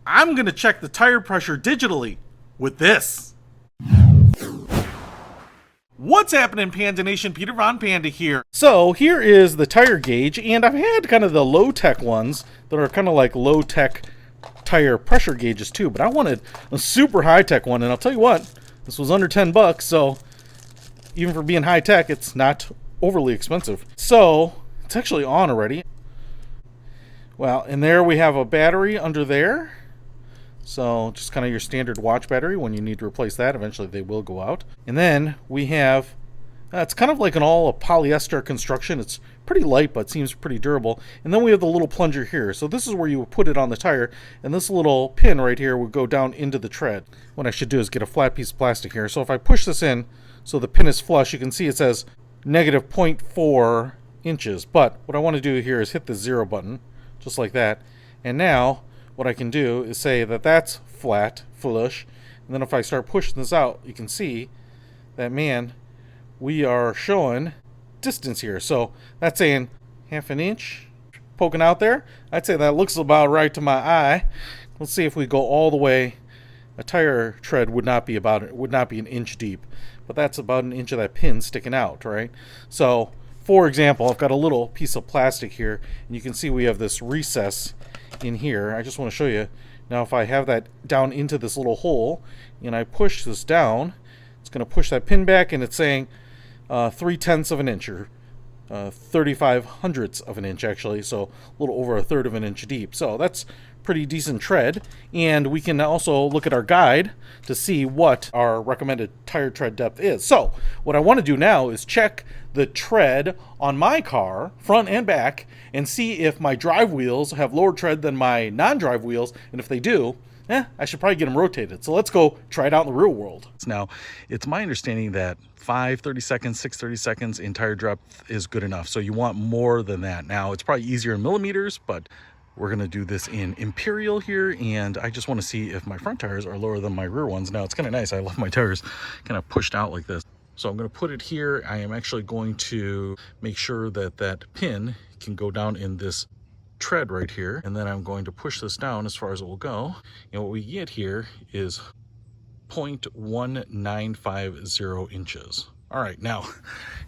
I'm going to check the tire pressure digitally with this. What's happening, Panda Nation? Peter Von Panda here. So here is the tire gauge, and I've had kind of the low-tech ones that are kind of like low-tech tire pressure gauges too, but I wanted a super high-tech one, and I'll tell you what, this was under 10 bucks, so even for being high-tech, it's not overly expensive. So it's actually on already. Well, and there we have a battery under there. So just kind of your standard watch battery. When you need to replace that, eventually they will go out. And then we have, it's kind of like a polyester construction. It's pretty light, but seems pretty durable. And then we have the little plunger here. So this is where you would put it on the tire. And this little pin right here would go down into the tread. What I should do is get a flat piece of plastic here. So if I push this in, so the pin is flush, you can see it says negative 0.4 inches. But what I want to do here is hit the 0 button, just like that. And now what I can do is say that that's flush, and then if I start pushing this out, you can see that, man, we are showing distance here. So that's saying half an inch poking out there. I'd say that looks about right to my eye. Let's see if we go all the way. A tire tread would not be an inch deep, but that's about an inch of that pin sticking out, right? So for example, I've got a little piece of plastic here, and you can see we have this recess in here. I just want to show you. Now if I have that down into this little hole and I push this down, it's going to push that pin back, and it's saying 3/10 of an inch, or 35 hundredths of an inch actually, so a little over 1/3 of an inch deep. So that's pretty decent tread. And we can also look at our guide to see what our recommended tire tread depth is. So what I want to do now is check the tread on my car, front and back, and see if my drive wheels have lower tread than my non-drive wheels. And if they do, I should probably get them rotated. So let's go try it out in the real world. Now, it's my understanding that 5 30 seconds, 6 30 seconds in tire depth is good enough. So you want more than that. Now, it's probably easier in millimeters, but we're going to do this in imperial here, and I just want to see if my front tires are lower than my rear ones. Now, it's kind of nice. I love my tires kind of pushed out like this. So I'm going to put it here. I am actually going to make sure that that pin can go down in this tread right here, and then I'm going to push this down as far as it will go. And what we get here is 0.1950 inches. All right, now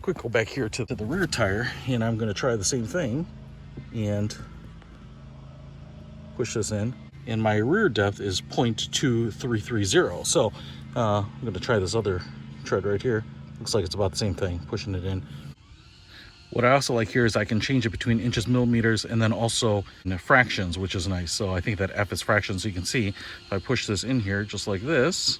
quick go back here to the rear tire, and I'm going to try the same thing and push this in, and my rear depth is 0.2330. So I'm going to try this other tread right here. Looks like it's about the same thing, pushing it in. What I also like here is I can change it between inches, millimeters, and then also in the fractions, which is nice. So I think that F is fractions. So you can see if I push this in here just like this,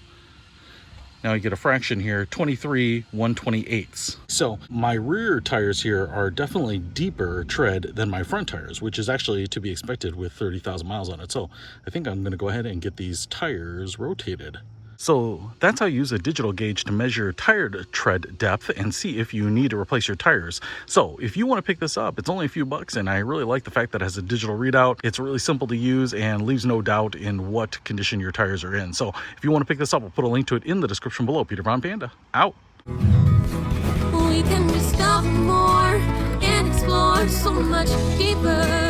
now you get a fraction here, 23 1/28. So my rear tires here are definitely deeper tread than my front tires, which is actually to be expected with 30,000 miles on it. So I think I'm going to go ahead and get these tires rotated. So that's how you use a digital gauge to measure tire tread depth and see if you need to replace your tires. So if you want to pick this up, it's only a few bucks, and I really like the fact that it has a digital readout. It's really simple to use and leaves no doubt in what condition your tires are in. So if you want to pick this up, I'll put a link to it in the description below. Peter Von Panda, out. We can discover more and explore so much deeper.